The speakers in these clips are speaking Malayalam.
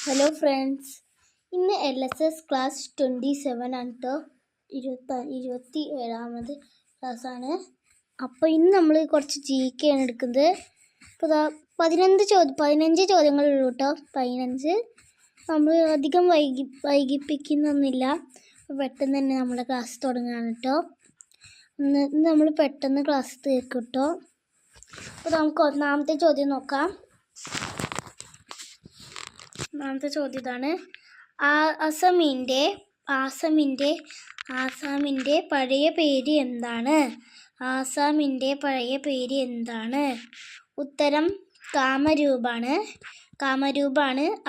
ഹലോ ഫ്രണ്ട്സ്, ഇന്ന് LSS ക്ലാസ് 27 ആണ് കേട്ടോ. 27ാമത് ക്ലാസ്സാണ്. അപ്പോൾ ഇന്ന് നമ്മൾ കുറച്ച് GK ആണ് എടുക്കുന്നത്. അപ്പോൾ 15 ചോദ്യങ്ങളുള്ളൂ കേട്ടോ. 15 നമ്മൾ അധികം വൈകിപ്പിക്കുന്നൊന്നുമില്ല. പെട്ടെന്ന് തന്നെ നമ്മുടെ ക്ലാസ് തുടങ്ങുകയാണ് കേട്ടോ. ഇന്ന് നമ്മൾ പെട്ടെന്ന് ക്ലാസ് തീർക്കും കേട്ടോ. അപ്പോൾ നമുക്ക് ഒന്നാമത്തെ ചോദ്യം നോക്കാം. ഒന്നാമത്തെ ചോദ്യം ഇതാണ്: ആസാമിൻ്റെ പഴയ പേര് എന്താണ്? ആസാമിൻ്റെ പഴയ പേര് എന്താണ്? ഉത്തരം കാമരൂപാണ്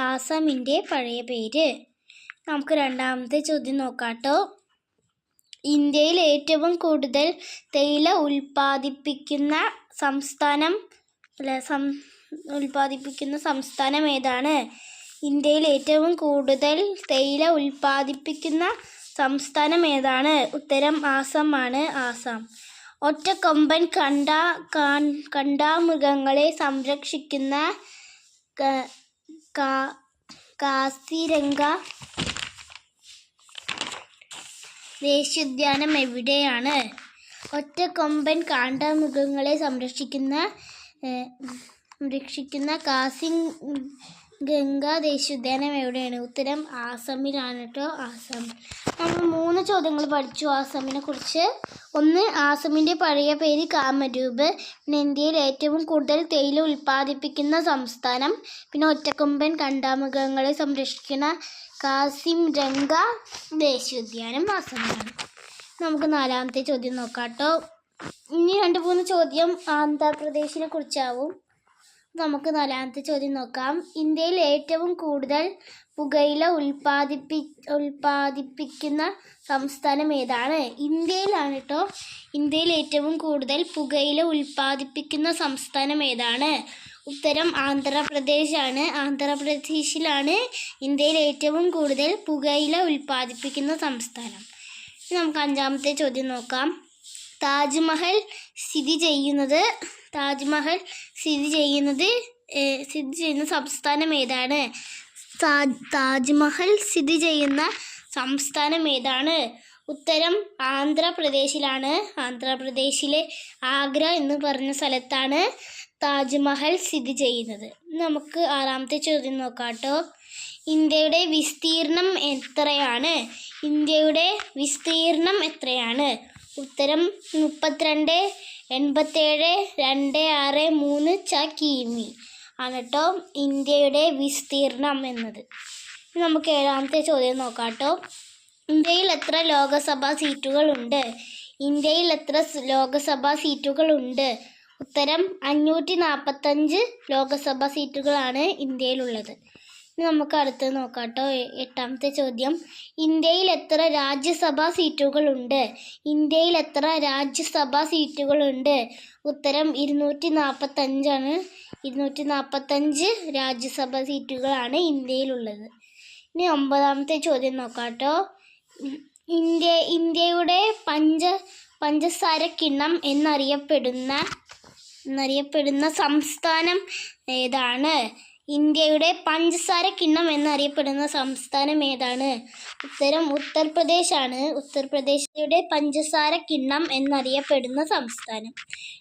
ആസാമിൻ്റെ പഴയ പേര്. നമുക്ക് രണ്ടാമത്തെ ചോദ്യം നോക്കാട്ടോ. ഇന്ത്യയിൽ ഏറ്റവും കൂടുതൽ തേയില ഉൽപ്പാദിപ്പിക്കുന്ന സംസ്ഥാനം ഏതാണ്? ഇന്ത്യയിൽ ഏറ്റവും കൂടുതൽ തേയില ഉൽപ്പാദിപ്പിക്കുന്ന സംസ്ഥാനം ഏതാണ്? ഉത്തരം ആസാമാണ്. ആസാം. ഒറ്റക്കൊമ്പൻ കാണ്ടാമൃഗങ്ങളെ സംരക്ഷിക്കുന്ന കാസിരംഗ ദേശീയോദ്യാനം എവിടെയാണ്? ഒറ്റക്കൊമ്പൻ കാണ്ടാമൃഗങ്ങളെ സംരക്ഷിക്കുന്ന കാസിരംഗ ദേശീയോദ്യാനം എവിടെയാണ്? ഉത്തരം ആസാമിലാണ് കേട്ടോ. ആസാം. നമ്മൾ 3 ചോദ്യങ്ങൾ പഠിച്ചു ആസാമിനെ കുറിച്ച്. ഒന്ന്, ആസാമിൻ്റെ പഴയ പേര് കാമരൂപ്. പിന്നെ ഇന്ത്യയിൽ ഏറ്റവും കൂടുതൽ തേയില ഉൽപ്പാദിപ്പിക്കുന്ന സംസ്ഥാനം. പിന്നെ ഒറ്റക്കൊമ്പൻ കാണ്ടാമൃഗങ്ങളെ സംരക്ഷിക്കുന്ന കാസിരംഗ ദേശീയോദ്യാനം ആസാമിലാണ്. നമുക്ക് 4ാമത്തെ ചോദ്യം നോക്കാം കേട്ടോ. ഇനി 2-3 ചോദ്യം ആന്ധ്രാപ്രദേശിനെ കുറിച്ചാവും. നമുക്ക് 4ാമത്തെ ചോദ്യം നോക്കാം. ഇന്ത്യയിൽ ഏറ്റവും കൂടുതൽ പുകയില ഉൽപ്പാദിപ്പിക്കുന്ന സംസ്ഥാനം ഏതാണ്? ഇന്ത്യയിലാണ് കേട്ടോ. ഇന്ത്യയിൽ ഏറ്റവും കൂടുതൽ പുകയില ഉൽപ്പാദിപ്പിക്കുന്ന സംസ്ഥാനം ഏതാണ്? ഉത്തരം ആന്ധ്രാപ്രദേശാണ്. ആന്ധ്രാപ്രദേശിലാണ് ഇന്ത്യയിൽ ഏറ്റവും കൂടുതൽ പുകയില ഉൽപ്പാദിപ്പിക്കുന്ന സംസ്ഥാനം. നമുക്ക് 5ാമത്തെ ചോദ്യം നോക്കാം. താജ്മഹൽ സ്ഥിതി ചെയ്യുന്ന സംസ്ഥാനം ഏതാണ്? താജ്മഹൽ സ്ഥിതി ചെയ്യുന്ന സംസ്ഥാനം ഏതാണ്? ഉത്തരം ആന്ധ്രാപ്രദേശിലാണ്. ആന്ധ്രാപ്രദേശിലെ ആഗ്ര എന്ന് പറഞ്ഞ സ്ഥലത്താണ് താജ്മഹൽ സ്ഥിതി ചെയ്യുന്നത്. നമുക്ക് 6ാമത്തെ ചോദ്യം നോക്കാം കേട്ടോ. ഇന്ത്യയുടെ വിസ്തീർണം എത്രയാണ്? ഉത്തരം 32,87,263 കിമി ആണ് കേട്ടോ ഇന്ത്യയുടെ വിസ്തീർണം എന്നത്. നമുക്ക് 7ാമത്തെ ചോദ്യം നോക്കാം കേട്ടോ. ഇന്ത്യയിൽ എത്ര ലോകസഭാ സീറ്റുകൾ ഉണ്ട്? ഉത്തരം 545 ലോകസഭാ സീറ്റുകളാണ് ഇന്ത്യയിലുള്ളത്. നമുക്ക് അടുത്ത് നോക്കാം കേട്ടോ. 8ാമത്തെ ചോദ്യം. ഇന്ത്യയിൽ എത്ര രാജ്യസഭാ സീറ്റുകൾ ഉണ്ട്? ഉത്തരം 245 ആണ്. 245 രാജ്യസഭാ സീറ്റുകളാണ് ഇന്ത്യയിലുള്ളത്. ഇനി 9ാമത്തെ ചോദ്യം നോക്കാം കേട്ടോ. ഇന്ത്യയുടെ പഞ്ചസാര കിണ്ണം എന്നറിയപ്പെടുന്ന സംസ്ഥാനം ഏതാണ്? ഇന്ത്യയുടെ പഞ്ചസാര കിണ്ണം എന്നറിയപ്പെടുന്ന സംസ്ഥാനം ഏതാണ്? ഉത്തരം ഉത്തർപ്രദേശാണ്. ഉത്തർപ്രദേശിയുടെ പഞ്ചസാര കിണ്ണം എന്നറിയപ്പെടുന്ന സംസ്ഥാനം.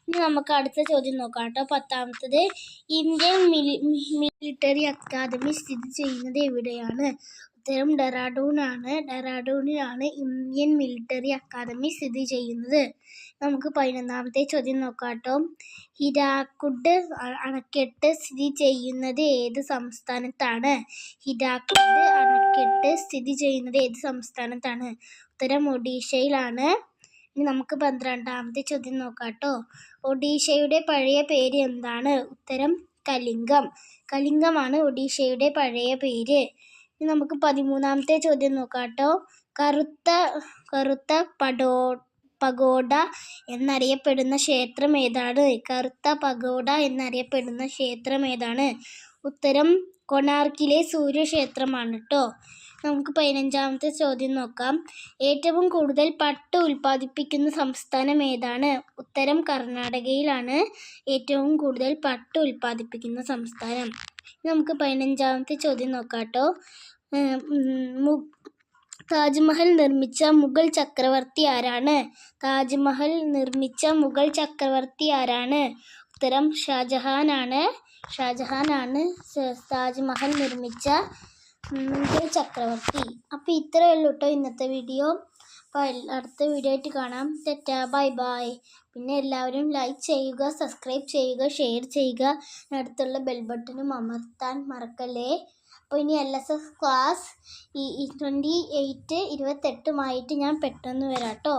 ഇനി നമുക്ക് അടുത്ത ചോദ്യം നോക്കാം കേട്ടോ. 10ാമത്തത്. ഇന്ത്യൻ മിലിറ്ററി അക്കാദമി സ്ഥിതി ചെയ്യുന്നത് എവിടെയാണ്? ഉത്തരം ഡെറാഡൂണിലാണ് ഇന്ത്യൻ മിലിറ്ററി അക്കാദമി സ്ഥിതി ചെയ്യുന്നത്. നമുക്ക് 11ാമത്തെ ചോദ്യം നോക്കാം കേട്ടോ. ഹിരാക്കുഡ് അണക്കെട്ട് സ്ഥിതി ചെയ്യുന്നത് ഏത് സംസ്ഥാനത്താണ്? ഉത്തരം ഒഡീഷയിലാണ്. ഇനി നമുക്ക് 12ാമത്തെ ചോദ്യം നോക്കാം കേട്ടോ. ഒഡീഷയുടെ പഴയ പേര് എന്താണ്? ഉത്തരം കലിംഗമാണ് ഒഡീഷയുടെ പഴയ പേര്. ഇനി നമുക്ക് 13ാമത്തെ ചോദ്യം നോക്കാം കേട്ടോ. കറുത്ത പഗോഡ എന്നറിയപ്പെടുന്ന ക്ഷേത്രം ഏതാണ്? ഉത്തരം കൊണാർക്കിലെ സൂര്യക്ഷേത്രമാണ് കേട്ടോ. നമുക്ക് 15ാമത്തെ ചോദ്യം നോക്കാം. ഏറ്റവും കൂടുതൽ പട്ട് ഉൽപ്പാദിപ്പിക്കുന്ന സംസ്ഥാനം ഏതാണ്? ഉത്തരം കർണാടകയിലാണ് ഏറ്റവും കൂടുതൽ പട്ട് ഉൽപ്പാദിപ്പിക്കുന്ന സംസ്ഥാനം. നമുക്ക് 15ാമത്തെ ചോദ്യം നോക്കാം കേട്ടോ. താജ്മഹൽ നിർമ്മിച്ച മുഗൾ ചക്രവർത്തി ആരാണ്? താജ്മഹൽ നിർമ്മിച്ച മുഗൾ ചക്രവർത്തി ആരാണ്? ഉത്തരം ഷാജഹാനാണ്. താജ്മഹൽ നിർമ്മിച്ച മുഗൾ ചക്രവർത്തി. അപ്പോൾ ഇത്രയേ ഉള്ളൂ കേട്ടോ ഇന്നത്തെ വീഡിയോ. അപ്പോൾ അടുത്ത വീഡിയോ ആയിട്ട് കാണാം. Tata, bye bye. പിന്നെ എല്ലാവരും ലൈക്ക് ചെയ്യുക, സബ്സ്ക്രൈബ് ചെയ്യുക, ഷെയർ ചെയ്യുക. അടുത്തുള്ള ബെൽ ബട്ടണും അമർത്താൻ മറക്കല്ലേ. അപ്പോൾ ഇനി LSS ക്ലാസ് 28 ഞാൻ പെട്ടെന്ന് വരാം കേട്ടോ.